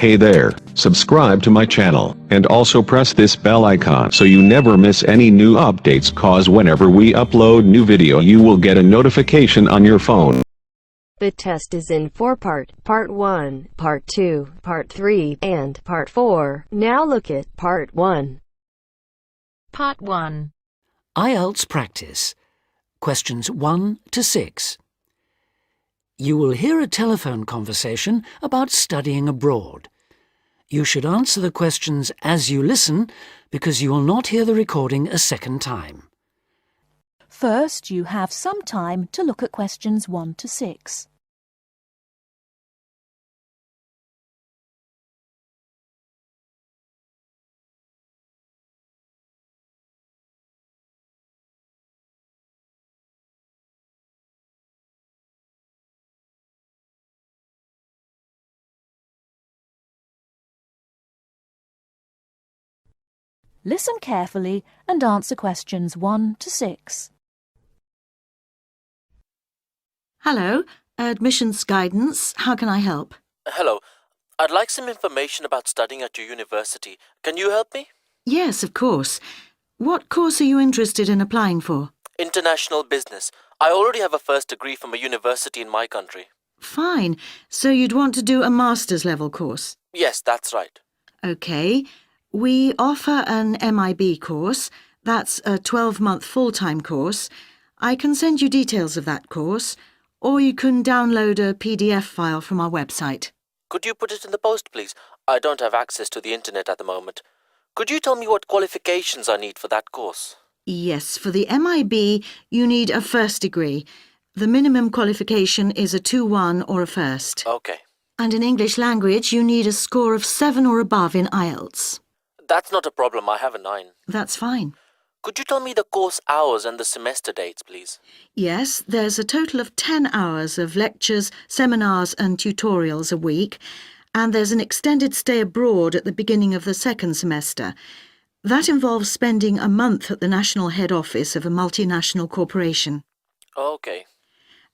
Hey there, subscribe to my channel, and also press this bell icon so you never miss any new updates, cause whenever we upload new video you will get a notification on your phone. The test is in 4 parts, Part 1, Part 2, Part 3, and Part 4. Now look at Part 1. Part 1. IELTS practice. Questions 1 to 6. You will hear a telephone conversation about studying abroad. You should answer the questions as you listen because you will not hear the recording a second time. First, you have some time to look at questions 1 to 6. Listen carefully and answer questions 1 to 6. Hello, admissions guidance. How can I help? Hello. I'd like some information about studying at your university. Can you help me? Yes, of course. What course are you interested in applying for? International business. I already have a first degree from a university in my country. Fine. So you'd want to do a master's level course? Yes, that's right. Okay. We offer an MIB course. That's a 12-month full-time course. I can send you details of that course, or you can download a PDF file from our website. Could you put it in the post, please? I don't have access to the internet at the moment. Could you tell me what qualifications I need for that course? Yes, for the MIB, you need a first degree. The minimum qualification is a 2-1 or a first. Okay. And in English language, you need a score of 7 or above in IELTS. That's not a problem. I have a 9. That's fine. Could you tell me the course hours and the semester dates, please? Yes, there's a total of 10 hours of lectures, seminars and tutorials a week, and there's an extended stay abroad at the beginning of the second semester. That involves spending a month at the national head office of a multinational corporation. Okay.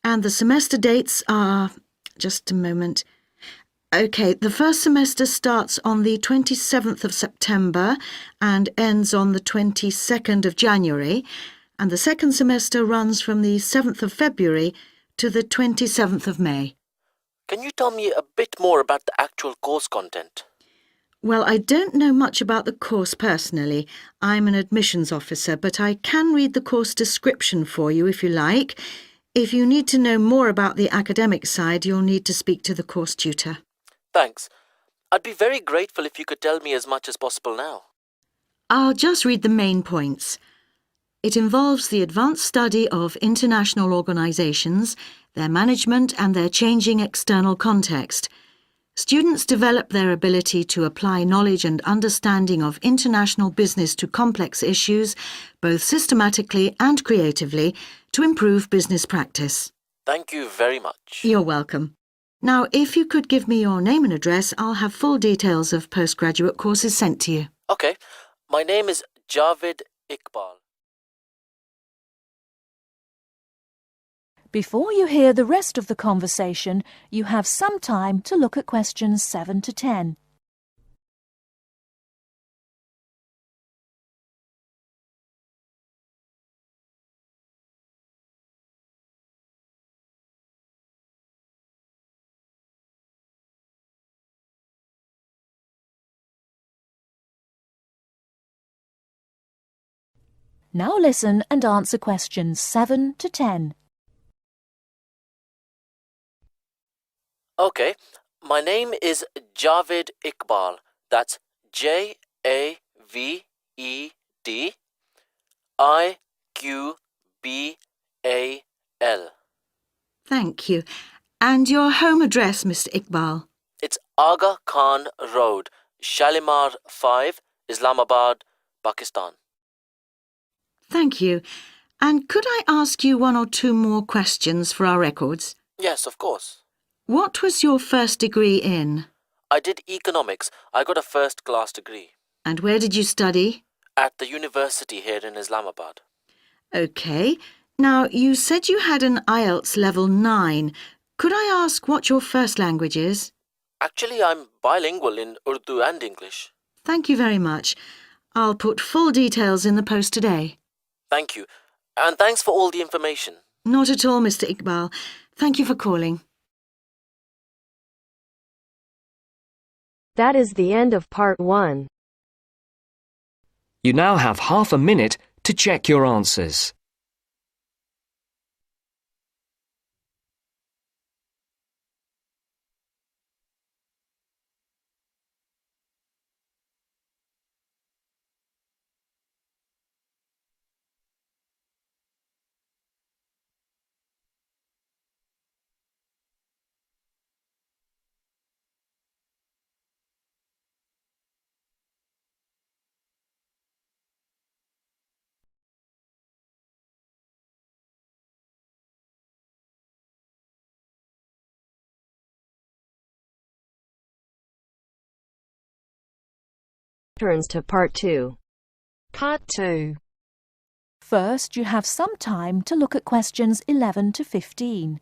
And the semester dates are... just a moment... OK, the first semester starts on the 27th of September and ends on the 22nd of January, and the second semester runs from the 7th of February to the 27th of May. Can you tell me a bit more about the actual course content? Well, I don't know much about the course personally. I'm an admissions officer, but I can read the course description for you if you like. If you need to know more about the academic side, you'll need to speak to the course tutor. Thanks. I'd be very grateful if you could tell me as much as possible now. I'll just read the main points. It involves the advanced study of international organisations, their management and their changing external context. Students develop their ability to apply knowledge and understanding of international business to complex issues, both systematically and creatively, to improve business practice. Thank you very much. You're welcome. Now, if you could give me your name and address, I'll have full details of postgraduate courses sent to you. Okay. My name is Javed Iqbal. Before you hear the rest of the conversation, you have some time to look at questions 7 to 10. Now listen and answer questions 7 to 10. Okay. My name is Javed Iqbal. That's JAVED Thank you. And your home address, Mr. Iqbal? It's Aga Khan Road, Shalimar 5, Islamabad, Pakistan. Thank you. And could I ask you 1 or 2 more questions for our records? Yes, of course. What was your first degree in? I did economics. I got a first-class degree. And where did you study? At the university here in Islamabad. OK. Now, you said you had an IELTS level 9. Could I ask what your first language is? Actually, I'm bilingual in Urdu and English. Thank you very much. I'll put full details in the post today. Thank you. And thanks for all the information. Not at all, Mr. Iqbal. Thank you for calling. That is the end of part 1. You now have half a minute to check your answers. Turns to part 2. Part 2. First, you have some time to look at questions 11 to 15.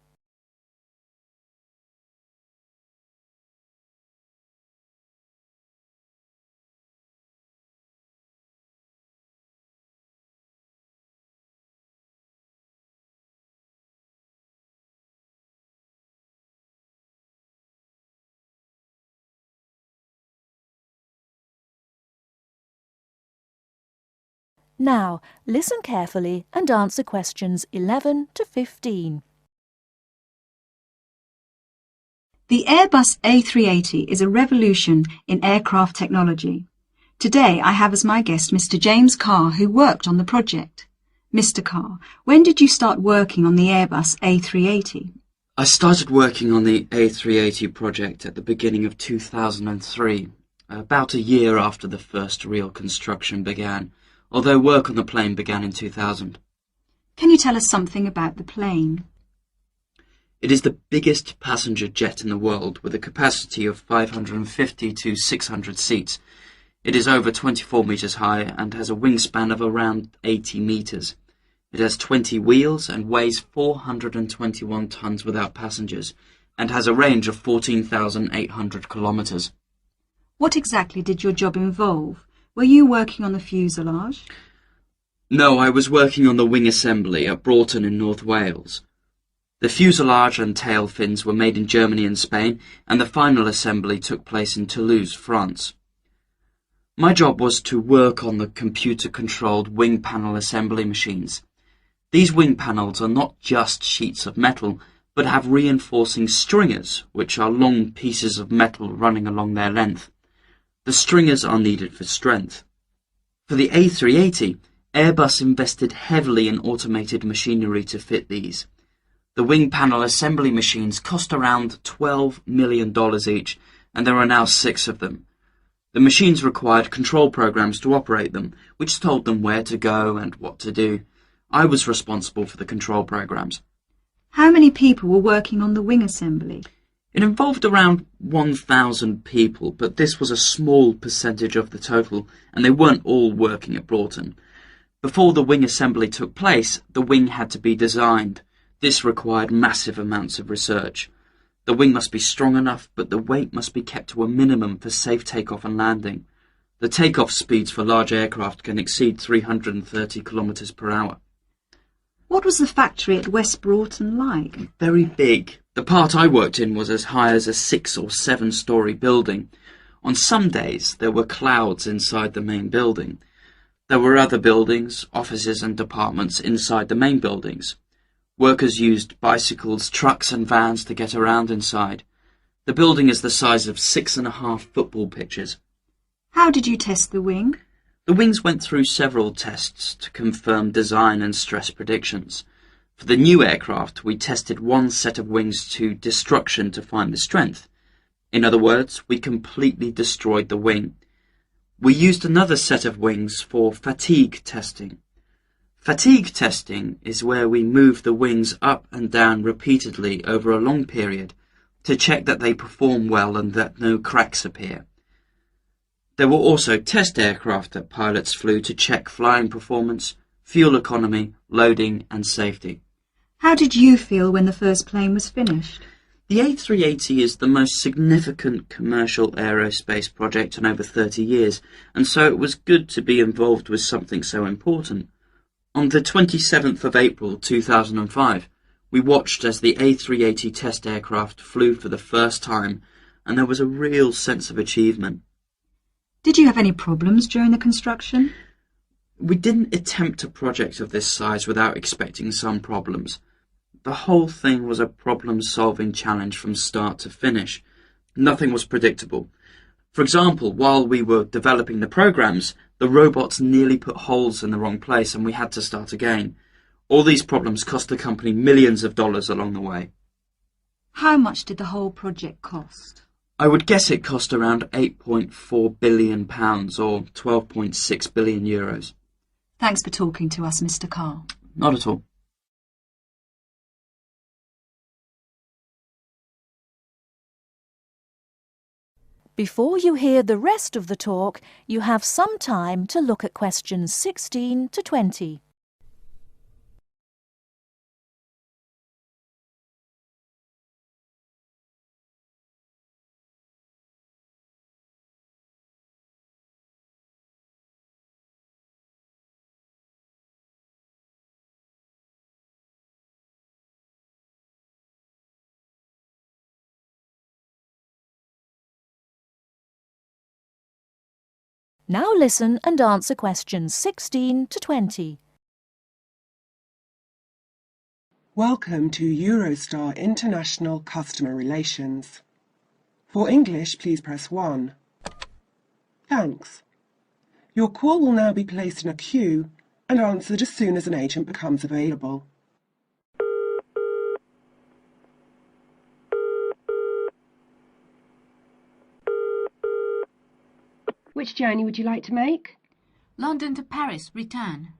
Now, listen carefully and answer questions 11 to 15. The Airbus A380 is a revolution in aircraft technology. Today I have as my guest Mr. James Carr, who worked on the project. Mr. Carr, when did you start working on the Airbus A380? I started working on the A380 project at the beginning of 2003, about a year after the first real construction began, although work on the plane began in 2000. Can you tell us something about the plane? It is the biggest passenger jet in the world, with a capacity of 550 to 600 seats. It is over 24 metres high and has a wingspan of around 80 metres. It has 20 wheels and weighs 421 tonnes without passengers, and has a range of 14,800 kilometres. What exactly did your job involve? Were you working on the fuselage? No, I was working on the wing assembly at Broughton in North Wales. The fuselage and tail fins were made in Germany and Spain, and the final assembly took place in Toulouse, France. My job was to work on the computer-controlled wing panel assembly machines. These wing panels are not just sheets of metal, but have reinforcing stringers, which are long pieces of metal running along their length. The stringers are needed for strength. For the A380, Airbus invested heavily in automated machinery to fit these. The wing panel assembly machines cost around $12 million each, and there are now 6 of them. The machines required control programs to operate them, which told them where to go and what to do. I was responsible for the control programs. How many people were working on the wing assembly? It involved around 1,000 people, but this was a small percentage of the total, and they weren't all working at Broughton. Before the wing assembly took place, the wing had to be designed. This required massive amounts of research. The wing must be strong enough, but the weight must be kept to a minimum for safe takeoff and landing. The takeoff speeds for large aircraft can exceed 330 kilometers per hour. What was the factory at West Broughton like? Very big. The part I worked in was as high as a 6 or 7 story building. On some days there were clouds inside the main building. There were other buildings, offices and departments inside the main buildings. Workers used bicycles, trucks and vans to get around inside. The building is the size of 6.5 football pitches. How did you test the wing? The wings went through several tests to confirm design and stress predictions. For the new aircraft, we tested one set of wings to destruction to find the strength. In other words, we completely destroyed the wing. We used another set of wings for fatigue testing. Fatigue testing is where we move the wings up and down repeatedly over a long period to check that they perform well and that no cracks appear. There were also test aircraft that pilots flew to check flying performance, fuel economy, loading and safety. How did you feel when the first plane was finished? The A380 is the most significant commercial aerospace project in over 30 years, and so it was good to be involved with something so important. On the 27th of April 2005, we watched as the A380 test aircraft flew for the first time, and there was a real sense of achievement. Did you have any problems during the construction? We didn't attempt a project of this size without expecting some problems. The whole thing was a problem-solving challenge from start to finish. Nothing was predictable. For example, while we were developing the programs, the robots nearly put holes in the wrong place and we had to start again. All these problems cost the company millions of dollars along the way. How much did the whole project cost? I would guess it cost around £8.4 billion or 12.6 billion euros. Thanks for talking to us, Mr. Carr. Not at all. Before you hear the rest of the talk, you have some time to look at questions 16 to 20. Now listen and answer questions 16 to 20. Welcome to Eurostar International Customer Relations. For English, please press 1. Thanks. Your call will now be placed in a queue and answered as soon as an agent becomes available. Which journey would you like to make? London to Paris, return.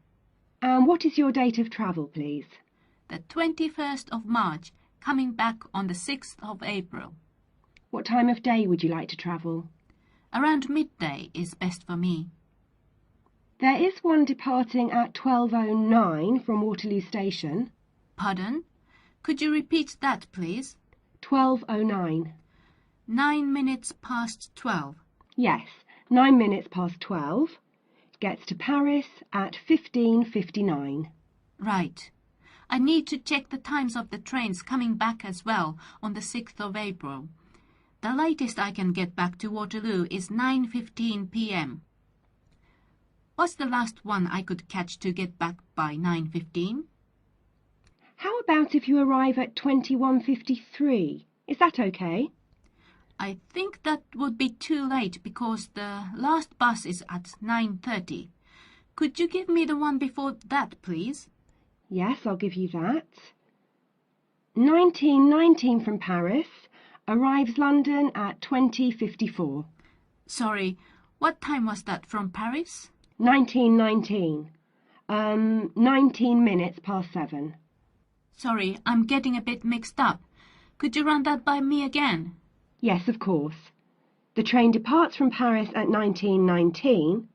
And what is your date of travel, please? The 21st of March, coming back on the 6th of April. What time of day would you like to travel? Around midday is best for me. There is one departing at 12:09 from Waterloo Station. Pardon? Could you repeat that, please? 12:09. 9 minutes past 12. Yes, 9 minutes past 12. Gets to Paris at 15:59. Right. I need to check the times of the trains coming back as well on the 6th of April. The latest I can get back to Waterloo is 9:15 p.m. What's the last one I could catch to get back by 9:15? How about if you arrive at 21:53? Is that okay? I think that would be too late because the last bus is at 9:30. Could you give me the one before that, please? Yes, I'll give you that. 1919 from Paris arrives London at 20:54. Sorry, what time was that from Paris? 1919. 19 minutes past 7. Sorry, I'm getting a bit mixed up. Could you run that by me again? Yes, of course. The train departs from Paris at 1919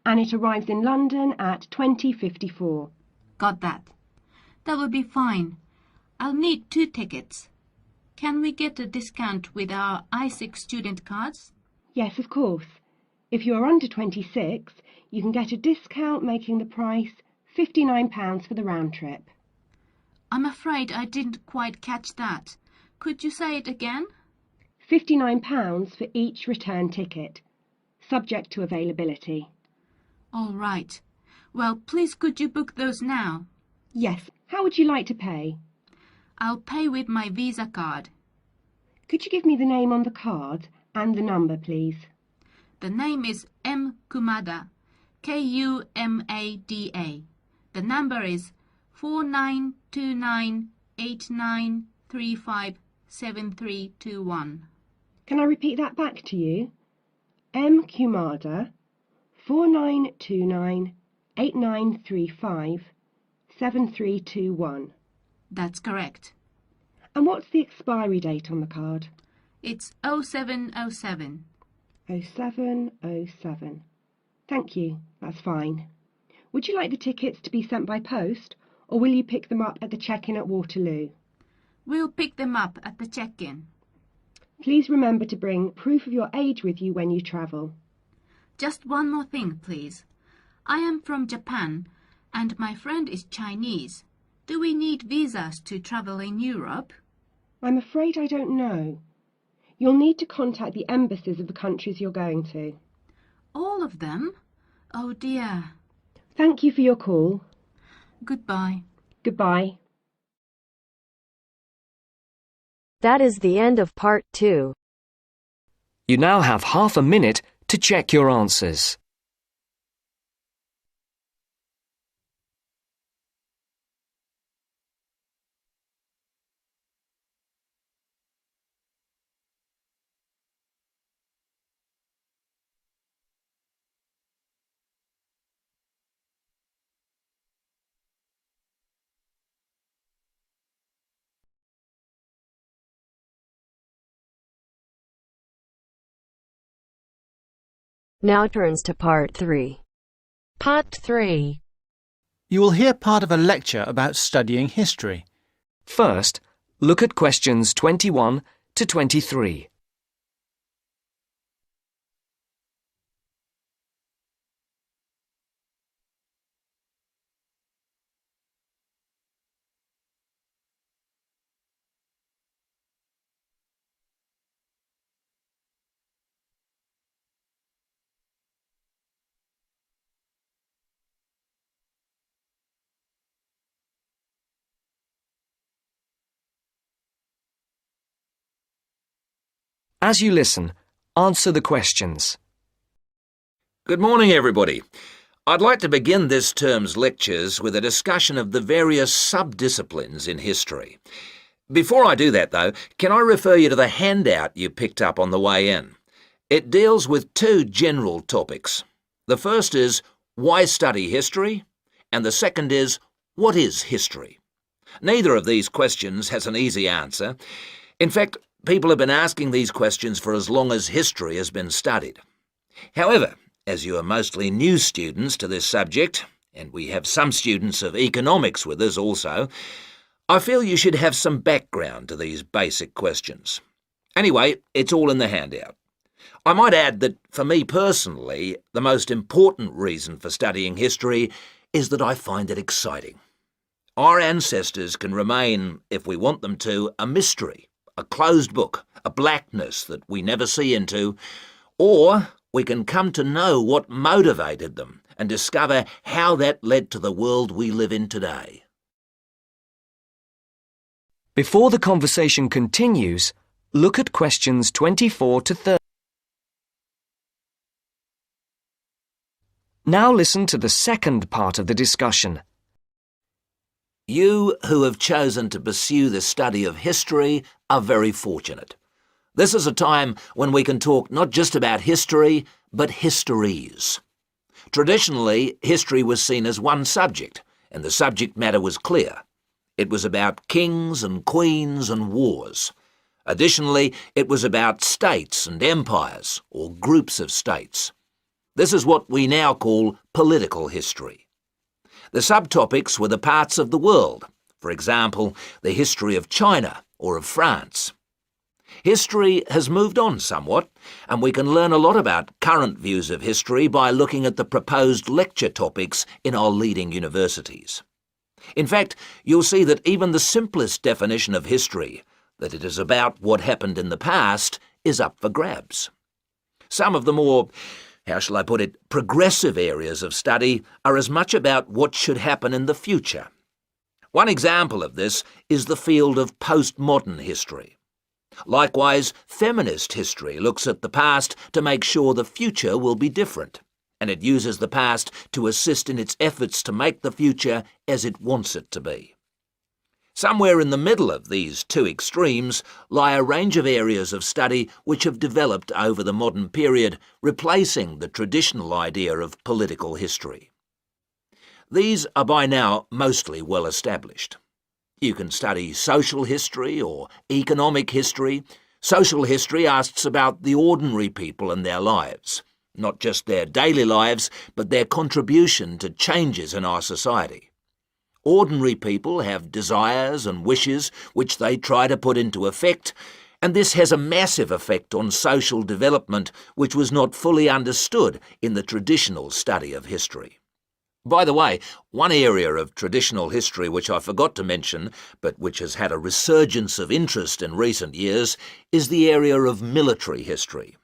and it arrives in London at 20:54. Got that. That will be fine. I'll need 2 tickets. Can we get a discount with our I6 student cards? Yes, of course. If you are under 26, you can get a discount making the price £59 for the round trip. I'm afraid I didn't quite catch that. Could you say it again? £59 for each return ticket, subject to availability. All right. Well, please could you book those now? Yes. How would you like to pay? I'll pay with my Visa card. Could you give me the name on the card and the number, please? The name is M. Kumada, Kumada. The number is 492989357321. Can I repeat that back to you? M. Kumada, 492989357321. That's correct. And what's the expiry date on the card? It's 0707. 0707. Thank you, that's fine. Would you like the tickets to be sent by post, or will you pick them up at the check-in at Waterloo? We'll pick them up at the check-in. Please remember to bring proof of your age with you when you travel. Just one more thing, please. I am from Japan, and my friend is Chinese. Do we need visas to travel in Europe? I'm afraid I don't know. You'll need to contact the embassies of the countries you're going to. All of them? Oh dear. Thank you for your call. Goodbye. Goodbye. That is the end of part 2. You now have half a minute to check your answers. Now turns to part 3. Part 3. You will hear part of a lecture about studying history. First, look at questions 21 to 23. As you listen, answer the questions. Good morning, everybody. I'd like to begin this term's lectures with a discussion of the various sub-disciplines in history. Before I do that, though, can I refer you to the handout you picked up on the way in? It deals with 2 general topics. The first is, why study history? And the second is, what is history? Neither of these questions has an easy answer. In fact, people have been asking these questions for as long as history has been studied. However, as you are mostly new students to this subject, and we have some students of economics with us also, I feel you should have some background to these basic questions. Anyway, it's all in the handout. I might add that, for me personally, the most important reason for studying history is that I find it exciting. Our ancestors can remain, if we want them to, a mystery, a closed book, a blackness that we never see into, or we can come to know what motivated them and discover how that led to the world we live in today. Before the conversation continues, look at questions 24 to 30. Now listen to the second part of the discussion. You who have chosen to pursue the study of history are very fortunate. This is a time when we can talk not just about history, but histories. Traditionally, history was seen as one subject, and the subject matter was clear. It was about kings and queens and wars. Additionally, it was about states and empires, or groups of states. This is what we now call political history. The subtopics were the parts of the world, for example, the history of China or of France. History has moved on somewhat, and we can learn a lot about current views of history by looking at the proposed lecture topics in our leading universities. In fact, you'll see that even the simplest definition of history, that it is about what happened in the past, is up for grabs. Some of the more, how shall I put it, progressive areas of study are as much about what should happen in the future. One example of this is the field of postmodern history. Likewise, feminist history looks at the past to make sure the future will be different, and it uses the past to assist in its efforts to make the future as it wants it to be. Somewhere in the middle of these 2 extremes lie a range of areas of study which have developed over the modern period, replacing the traditional idea of political history. These are by now mostly well established. You can study social history or economic history. Social history asks about the ordinary people and their lives, not just their daily lives, but their contribution to changes in our society. Ordinary people have desires and wishes which they try to put into effect, and this has a massive effect on social development which was not fully understood in the traditional study of history. By the way, one area of traditional history which I forgot to mention, but which has had a resurgence of interest in recent years, is the area of military history.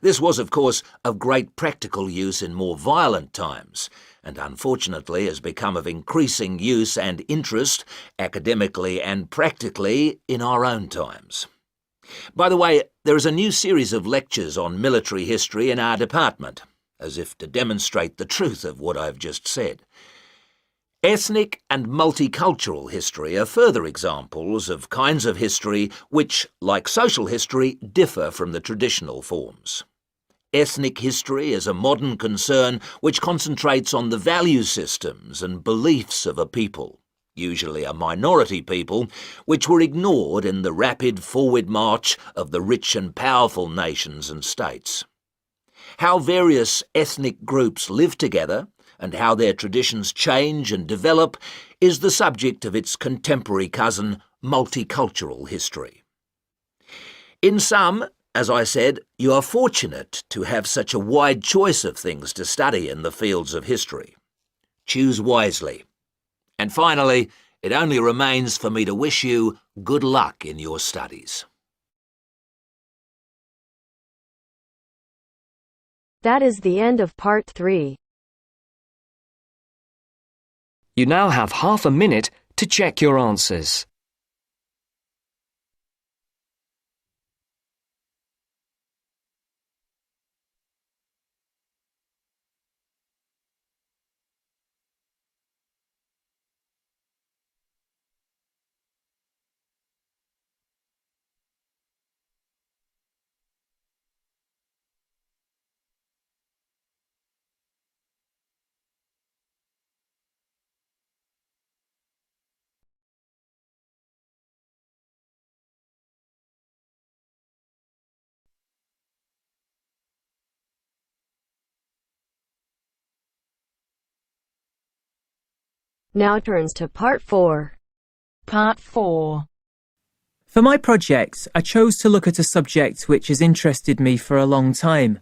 This was, of course, of great practical use in more violent times, and unfortunately has become of increasing use and interest, academically and practically, in our own times. By the way, there is a new series of lectures on military history in our department, as if to demonstrate the truth of what I've just said. Ethnic and multicultural history are further examples of kinds of history which, like social history, differ from the traditional forms. Ethnic history is a modern concern which concentrates on the value systems and beliefs of a people, usually a minority people, which were ignored in the rapid forward march of the rich and powerful nations and states. How various ethnic groups live together and how their traditions change and develop is the subject of its contemporary cousin, multicultural history. In sum, as I said, you are fortunate to have such a wide choice of things to study in the fields of history. Choose wisely. And finally, it only remains for me to wish you good luck in your studies. That is the end of part 3. You now have half a minute to check your answers. Now turns to part 4. Part 4. For my project, I chose to look at a subject which has interested me for a long time.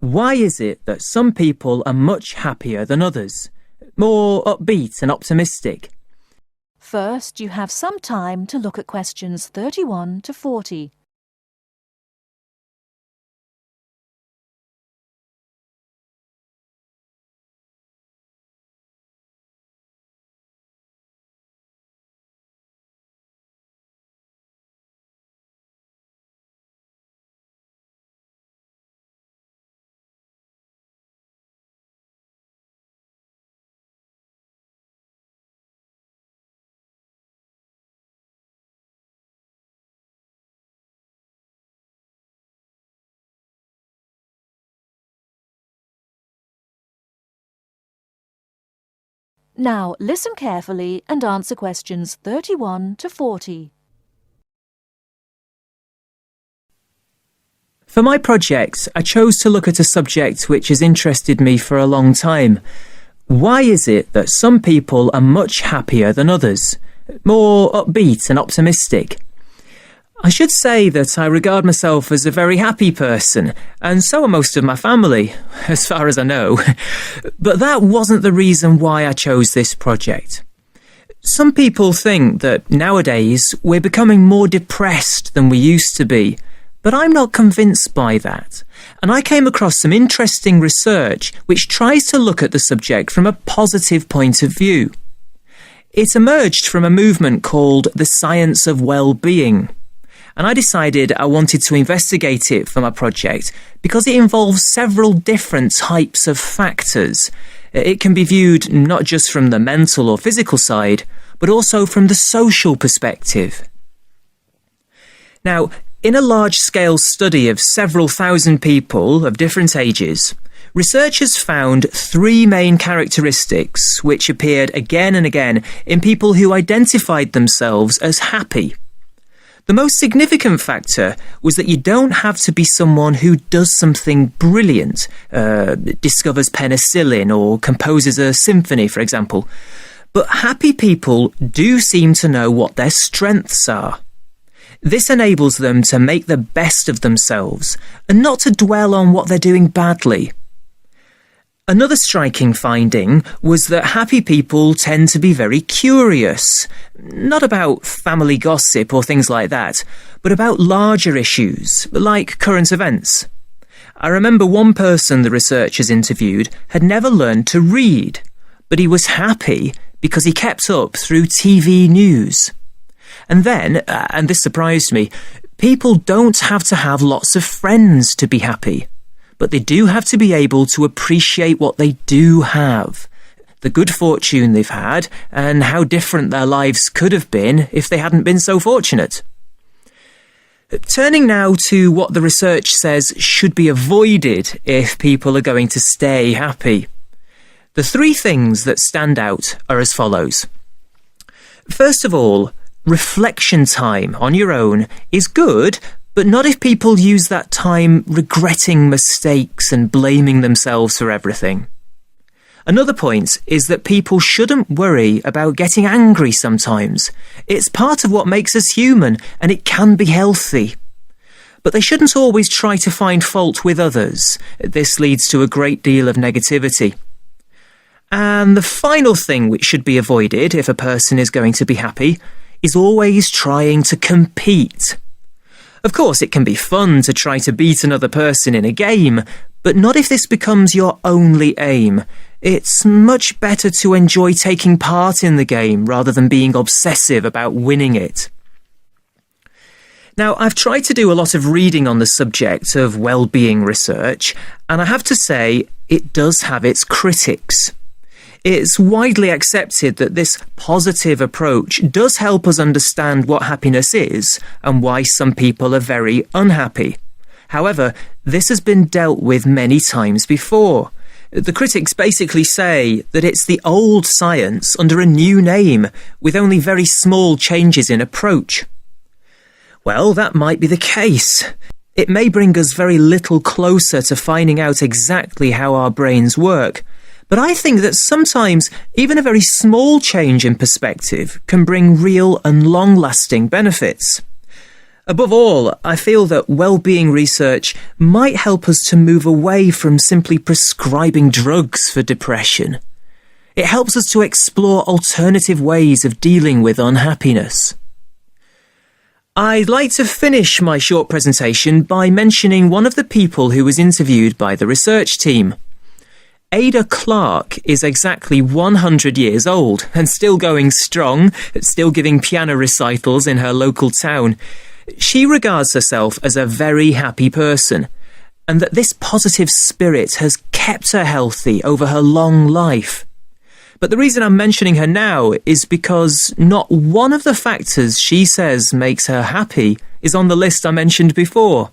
Why is it that some people are much happier than others? More upbeat and optimistic? First, you have some time to look at questions 31 to 40. Now, listen carefully and answer questions 31 to 40. For my project, I chose to look at a subject which has interested me for a long time. Why is it that some people are much happier than others? More upbeat and optimistic? I should say that I regard myself as a very happy person, and so are most of my family, as far as I know. But that wasn't the reason why I chose this project. Some people think that nowadays we're becoming more depressed than we used to be, but I'm not convinced by that. And I came across some interesting research which tries to look at the subject from a positive point of view. It emerged from a movement called the science of well-being. And I decided I wanted to investigate it for my project because it involves several different types of factors. It can be viewed not just from the mental or physical side, but also from the social perspective. Now, in a large-scale study of several thousand people of different ages, researchers found 3 main characteristics which appeared again and again in people who identified themselves as happy. The most significant factor was that you don't have to be someone who does something brilliant, discovers penicillin or composes a symphony, for example. But happy people do seem to know what their strengths are. This enables them to make the best of themselves and not to dwell on what they're doing badly. Another striking finding was that happy people tend to be very curious, not about family gossip or things like that, but about larger issues, like current events. I remember one person the researchers interviewed had never learned to read, but he was happy because he kept up through TV news. And then, and this surprised me, people don't have to have lots of friends to be happy, but they do have to be able to appreciate what they do have, the good fortune they've had, and how different their lives could have been if they hadn't been so fortunate. Turning now to what the research says should be avoided if people are going to stay happy. The three things that stand out are as follows. First of all, reflection time on your own is good, but not if people use that time regretting mistakes and blaming themselves for everything. Another point is that people shouldn't worry about getting angry sometimes. It's part of what makes us human, and it can be healthy. But they shouldn't always try to find fault with others. This leads to a great deal of negativity. And the final thing which should be avoided if a person is going to be happy is always trying to compete. Of course, it can be fun to try to beat another person in a game, but not if this becomes your only aim. It's much better to enjoy taking part in the game rather than being obsessive about winning it. Now, I've tried to do a lot of reading on the subject of well-being research, and I have to say it does have its critics. It's widely accepted that this positive approach does help us understand what happiness is and why some people are very unhappy. However, this has been dealt with many times before. The critics basically say that it's the old science under a new name, with only very small changes in approach. Well, that might be the case. It may bring us very little closer to finding out exactly how our brains work, but I think that sometimes even a very small change in perspective can bring real and long-lasting benefits. Above all, I feel that well-being research might help us to move away from simply prescribing drugs for depression. It helps us to explore alternative ways of dealing with unhappiness. I'd like to finish my short presentation by mentioning one of the people who was interviewed by the research team. Ada Clark is exactly 100 years old and still going strong, still giving piano recitals in her local town. She regards herself as a very happy person, and that this positive spirit has kept her healthy over her long life. But the reason I'm mentioning her now is because not one of the factors she says makes her happy is on the list I mentioned before.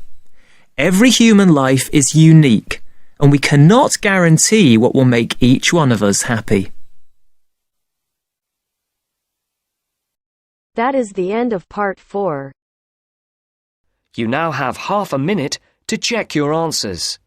Every human life is unique, and we cannot guarantee what will make each one of us happy. That is the end of part 4. You now have half a minute to check your answers.